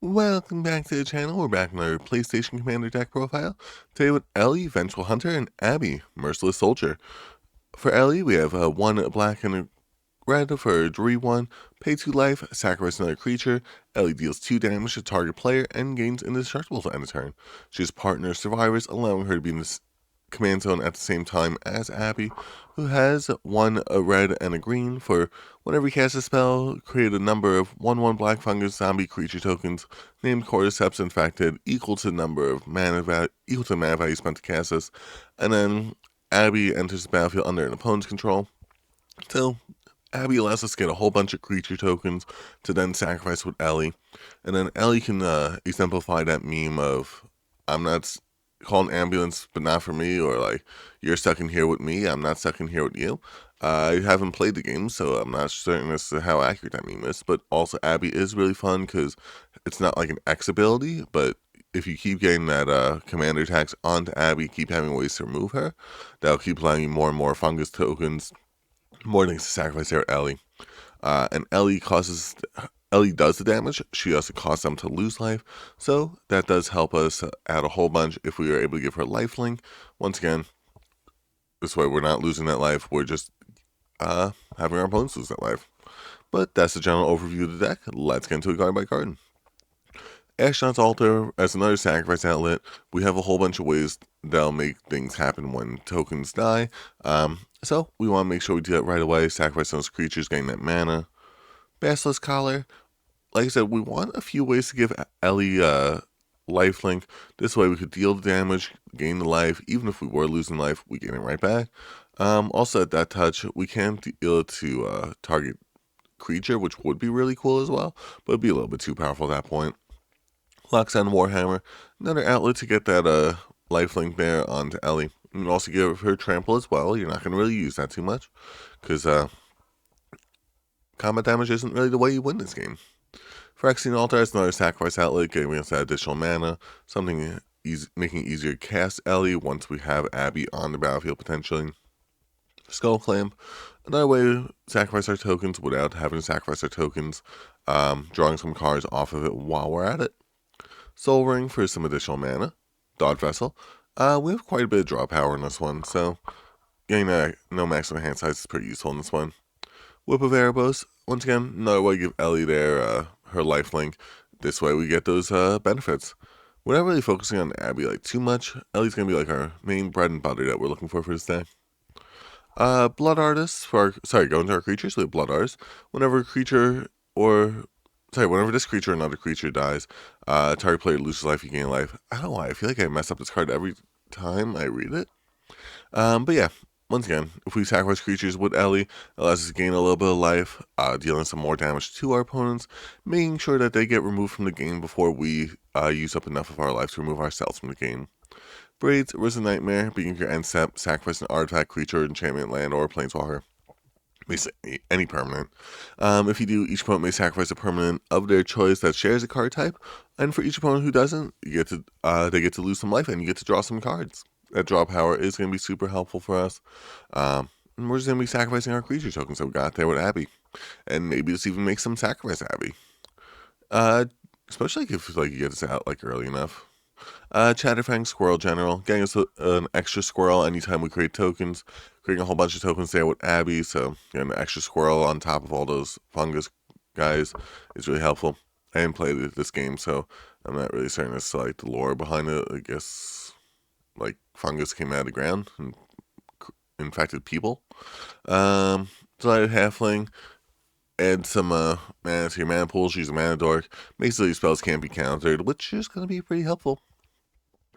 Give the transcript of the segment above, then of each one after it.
Welcome back to the channel. We're back in our PlayStation Commander deck profile. Today with Ellie, Vengeful Hunter, and Abby, Merciless Soldier. For Ellie, we have 1 black and a red for a 3-1, pay 2 life, sacrifice another creature. Ellie deals 2 damage to target player and gains indestructible to end a turn. She has partner survivors, allowing her to be in this command zone at the same time as Abby, who has 1 a red and a green for whenever you cast a spell, create a number of 1/1 black fungus zombie creature tokens named Cordyceps infected equal to the number of mana value spent to cast this, and then Abby enters the battlefield under an opponent's control. So Abby allows us to get a whole bunch of creature tokens to then sacrifice with Ellie, and then Ellie can exemplify that meme of I'm not call an ambulance, but not for me, or like you're stuck in here with me, I'm not stuck in here with you. I haven't played the game, so I'm not certain as to how accurate that meme is. But also, Abby is really fun because it's not like an X ability, but if you keep getting that commander attacks onto Abby, keep having ways to remove her, that'll keep allowing you more and more fungus tokens, more things to sacrifice there with Ellie. And Ellie does the damage. She also costs them to lose life, so that does help us add a whole bunch if we are able to give her lifelink. Once again, this way we're not losing that life, we're just having our opponents lose that life. But that's the general overview of the deck. Let's get into it card by card. Ashnod's Altar as another sacrifice outlet. We have a whole bunch of ways that'll make things happen when tokens die. So we want to make sure we do that right away. Sacrifice those creatures, getting that mana. Basilisk Collar. Like I said, we want a few ways to give Ellie lifelink. This way we could deal the damage, gain the life. Even if we were losing life, we gain it right back. Also at that touch, we can deal it to target creature, which would be really cool as well, but it'd be a little bit too powerful at that point. Loxan Warhammer, another outlet to get that lifelink there onto Ellie. And also give her trample as well. You're not going to really use that too much, because combat damage isn't really the way you win this game. Phyrexian Altar is another sacrifice outlet, giving us that additional mana, something making it easier to cast Ellie once we have Abby on the battlefield potentially. Skull Clamp, another way to sacrifice our tokens without having to sacrifice our tokens, drawing some cards off of it while we're at it. Soul Ring for some additional mana. Dodge Vessel. We have quite a bit of draw power in this one, so getting no maximum hand size is pretty useful in this one. Whip of Erebos. Once again, another way to give Ellie her lifelink. This way we get those benefits. We're not really focusing on Abby too much. Ellie's going to be like our main bread and butter that we're looking for this deck. Blood Artist go into our creatures. We have Blood Artist. Whenever this creature or another creature dies, target player loses life, you gain life. I don't know why. I feel like I mess up this card every time I read it. But yeah, once again, if we sacrifice creatures with Ellie, it allows us to gain a little bit of life, dealing some more damage to our opponents, making sure that they get removed from the game before we use up enough of our life to remove ourselves from the game. Braids, Risen Nightmare, beginning your end step, sacrifice an artifact, creature, enchantment, land, or planeswalker. Basically, any permanent. If you do, each opponent may sacrifice a permanent of their choice that shares a card type, and for each opponent who doesn't, they get to lose some life, and you get to draw some cards. That draw power is going to be super helpful for us. And we're just going to be sacrificing our creature tokens that we got there with Abby, and maybe this even makes some sacrifice Abby. Especially if you get this out early enough. Chatterfang Squirrel General, getting us an extra squirrel anytime we create tokens, creating a whole bunch of tokens there with Abby, so getting an extra squirrel on top of all those fungus guys is really helpful. I didn't play this game, so I'm not really certain as to the lore behind it. I guess fungus came out of the ground and infected people. Delighted Halfling, add some mana to your mana pools, use a mana dork. Basically, spells can't be countered, which is going to be pretty helpful.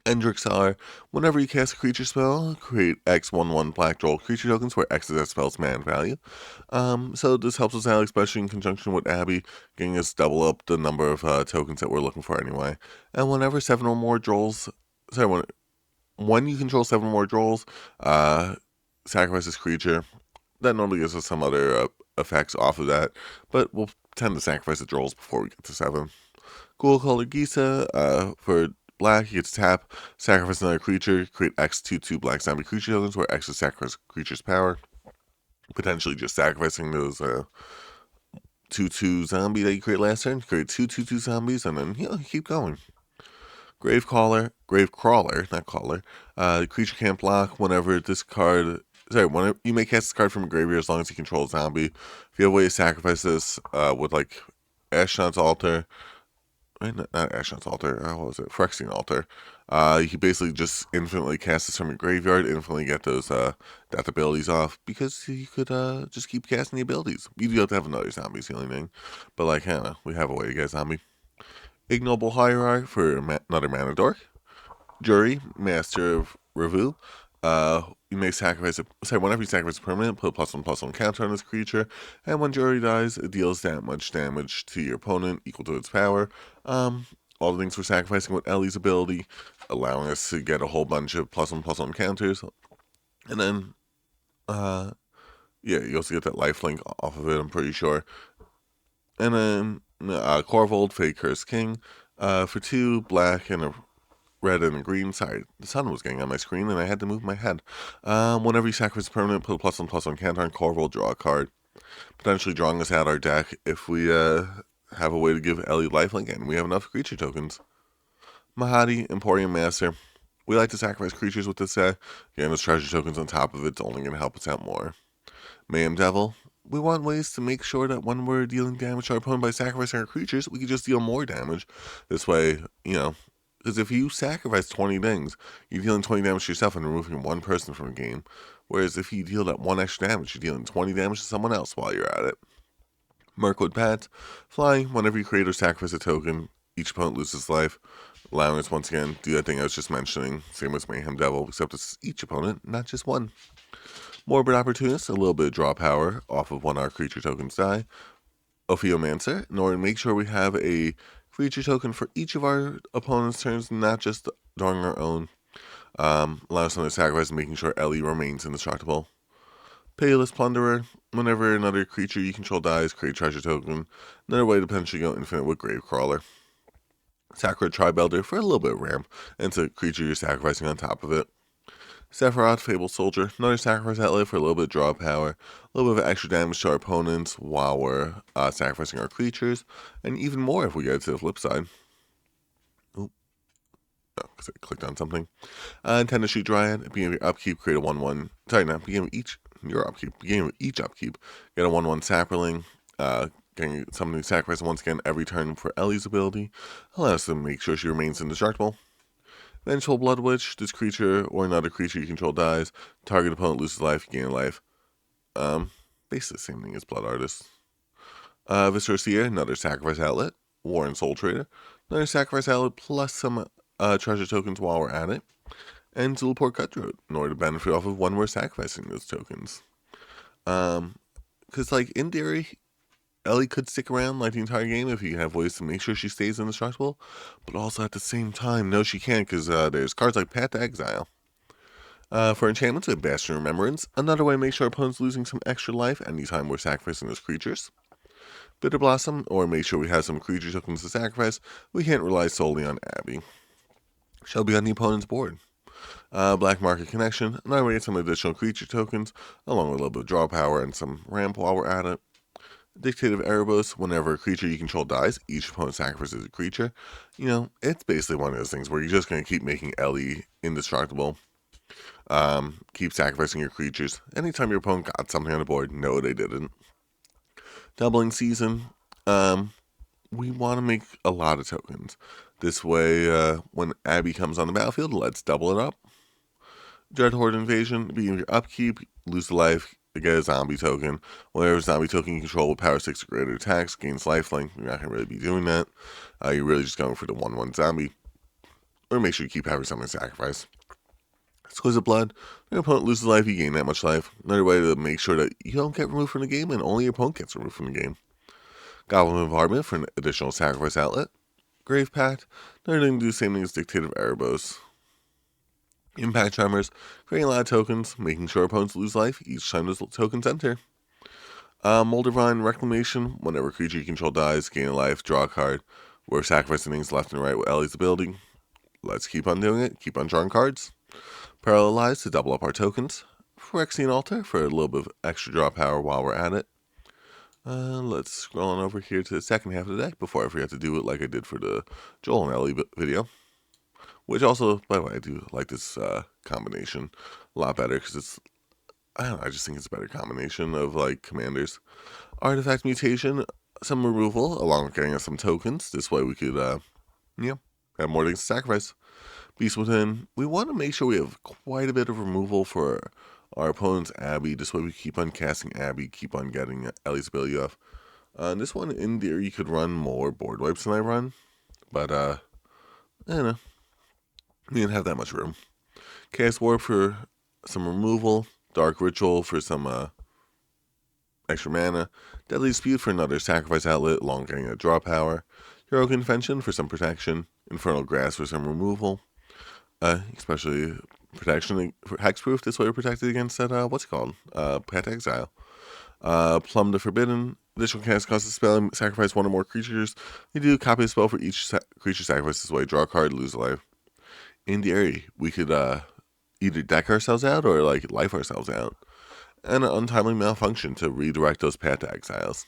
Endrixar, whenever you cast a creature spell, create X 1/1 black draw creature tokens, where X is that spell's mana value. So this helps us out, especially in conjunction with Abby, getting us double up the number of tokens that we're looking for anyway. And whenever 7 or more draws, when you control 7 or more draws, sacrifice this creature. That normally gives us some other effects off of that, but we'll tend to sacrifice the draws before we get to 7. Ghoul Colored Gisa, for black, you get to tap, sacrifice another creature, create X 2/2 black zombie creature tokens, where X is sacrifice creature's power. Potentially just sacrificing those 2/2 zombie that you create last turn. Create 2/2/2 zombies, and then keep going. Grave Crawler, not caller. Creature can't block whenever this card. Sorry, whenever you may cast this card from a graveyard as long as you control a zombie. If you have a way to sacrifice this with like Ashnod's Altar, not Ashnod's Altar. What was it? Phyrexian Altar. You can basically just infinitely cast this from your graveyard, infinitely get those death abilities off because you could just keep casting the abilities. You do have to have another zombie, is the only thing. But like, I don't know, we have a way to get a zombie. Ignoble Hierarch for another mana dork. Jury, Master of Revue. You may sacrifice whenever you sacrifice a permanent, put a +1/+1 counter on this creature, and when Jury dies, it deals that much damage to your opponent equal to its power. All the things for sacrificing with Ellie's ability, allowing us to get a whole bunch of +1/+1 counters. And then, you also get that lifelink off of it, I'm pretty sure. And then, Corvold, Fake Curse King, for 2 black and a red and a green. Sorry, the sun was getting on my screen and I had to move my head. Whenever you sacrifice a permanent, put a +1/+1 counter on Corvold, draw a card. Potentially drawing us out our deck if we have a way to give Ellie lifelink and we have enough creature tokens. Mahadi, Emporium Master. We like to sacrifice creatures with this set. Getting those treasure tokens on top of it's only going to help us out more. Mayhem Devil. We want ways to make sure that when we're dealing damage to our opponent by sacrificing our creatures, we can just deal more damage. This way, because if you sacrifice 20 things, you're dealing 20 damage to yourself and removing one person from a game. Whereas if you deal that 1 extra damage, you're dealing 20 damage to someone else while you're at it. Mirkwood Pat. Fly. Whenever you create or sacrifice a token, each opponent loses life, allowing us once again do that thing I was just mentioning. Same with Mayhem Devil, except it's each opponent, not just one. Morbid Opportunist, a little bit of draw power off of when our creature tokens die. Ophiomancer, in order to make sure we have a creature token for each of our opponent's turns, not just during our own. Allows them to sacrifice, making sure Ellie remains indestructible. Payless Plunderer, whenever another creature you control dies, create treasure token. Another way to potentially go infinite with Gravecrawler. Sacred Tribe-Elder for a little bit of ramp, and it's a creature you're sacrificing on top of it. Sephiroth, Fable Soldier, another sacrifice outlet for a little bit of draw power, a little bit of extra damage to our opponents while we're sacrificing our creatures, and even more if we get to the flip side. Because I clicked on something. Intend to Shoot Dryad, beginning of your upkeep, create a 1/1. Sorry, not beginning of your upkeep. Beginning of each upkeep, get a 1/1 Sapperling. Getting something to sacrifice once again every turn for Ellie's ability. Allows us to make sure she remains indestructible. Vengeful Blood Witch, this creature or another creature you control dies. Target opponent loses life, you gain life. Basically the same thing as Blood Artist. Visceral Seer, another sacrifice outlet. Warren Soul Trader, another sacrifice outlet plus some treasure tokens while we're at it. And Zulaport Cutthroat, in order to benefit off of when we're sacrificing those tokens. Because, in theory, Ellie could stick around the entire game if you have ways to make sure she stays indestructible, but also at the same time, no, she can't because there's cards like Path to Exile. For enchantments, we have Bastion of Remembrance, another way to make sure our opponent's losing some extra life anytime we're sacrificing those creatures. Bitter Blossom, or make sure we have some creature tokens to sacrifice, we can't rely solely on Abby. Shall be on the opponent's board. Black Market Connection, another way to get some additional creature tokens, along with a little bit of draw power and some ramp while we're at it. Dictative Erebos, whenever a creature you control dies, each opponent sacrifices a creature. It's basically one of those things where you're just going to keep making Ellie indestructible. Keep sacrificing your creatures. Anytime your opponent got something on the board, no, they didn't. Doubling Season, we want to make a lot of tokens. This way, when Abby comes on the battlefield, let's double it up. Dreadhorde Invasion, beginning your upkeep, lose the life, get a zombie token. Whatever zombie token you control with power 6 or greater attacks gains lifelink. You're not going to really be doing that. You're really just going for the 1/1 zombie. Or make sure you keep having something to sacrifice. Exquisite Blood, your opponent loses life, you gain that much life. Another way to make sure that you don't get removed from the game and only your opponent gets removed from the game. Goblin Bombardment for an additional sacrifice outlet. Grave Pact, another thing to do the same thing as Dictative Erebos. Impact Tremors, creating a lot of tokens, making sure opponents lose life each time those tokens enter. Moldervine Reclamation, whenever a creature you control dies, gain a life, draw a card. We're sacrificing things left and right with Ellie's ability. Let's keep on doing it, keep on drawing cards. Parallelize to double up our tokens. Phyrexian Altar for a little bit of extra draw power while we're at it. Let's scroll on over here to the second half of the deck before I forget to do it like I did for the Joel and Ellie video. Which also, by the way, I do like this combination a lot better because it's, I don't know, I just think it's a better combination of like commanders. Artifact mutation, some removal, along with getting us some tokens. This way we could, have more things to sacrifice. Beast Within, we want to make sure we have quite a bit of removal for our opponent's Abby. This way we keep on casting Abby, keep on getting Ellie's ability off. This one, in theory, you could run more board wipes than I run, but, I don't know. We didn't have that much room. Chaos Warp for some removal. Dark Ritual for some extra mana. Deadly Dispute for another sacrifice outlet, along getting a draw power. Heroic Invention for some protection. Infernal Grasp for some removal. Especially protection for Hexproof. This way we're protected against that, what's it called? Path to Exile. Plumb the Forbidden. Additional cast costs a spell and sacrifice one or more creatures. You do copy a spell for each creature sacrificed this way. Draw a card, lose a life. In theory, we could either deck ourselves out or like life ourselves out. And an untimely malfunction to redirect those path to exiles.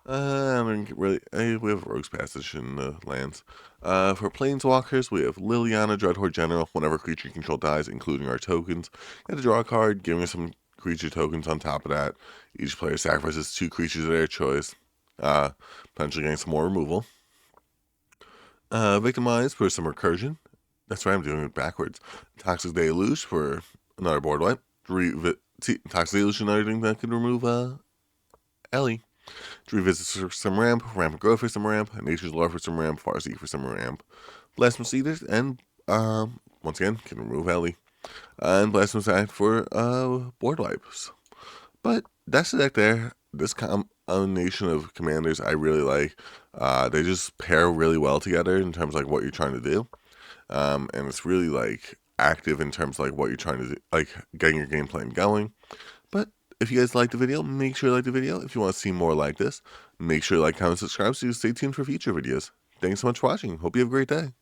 I mean, really, we have Rogue's Passage in the lands. For Planeswalkers, we have Liliana, Dreadhorde General. Whenever creature you control dies, including our tokens, you have to draw a card, giving us some creature tokens on top of that. Each player sacrifices 2 creatures of their choice, potentially getting some more removal. Victimize for some recursion. That's right, I'm doing it backwards. Toxic Deluge for another board wipe. Toxic Deluge, another thing that can remove Ellie. To revisit for some ramp, Rampant Growth for some ramp, Nature's Law for some ramp, Farseek for some ramp, Blasphemous Eaters, and once again, can remove Ellie. And Blasphemous Act for board wipes. But that's the deck there. This combination of commanders I really like. They just pair really well together in terms of like what you're trying to do. And it's really like active in terms of like what you're trying to do, like getting your game plan going. But if you guys like the video, make sure you like the video. If you want to see more like this, make sure to like, comment, subscribe so you stay tuned for future videos. Thanks so much for watching. Hope you have a great day.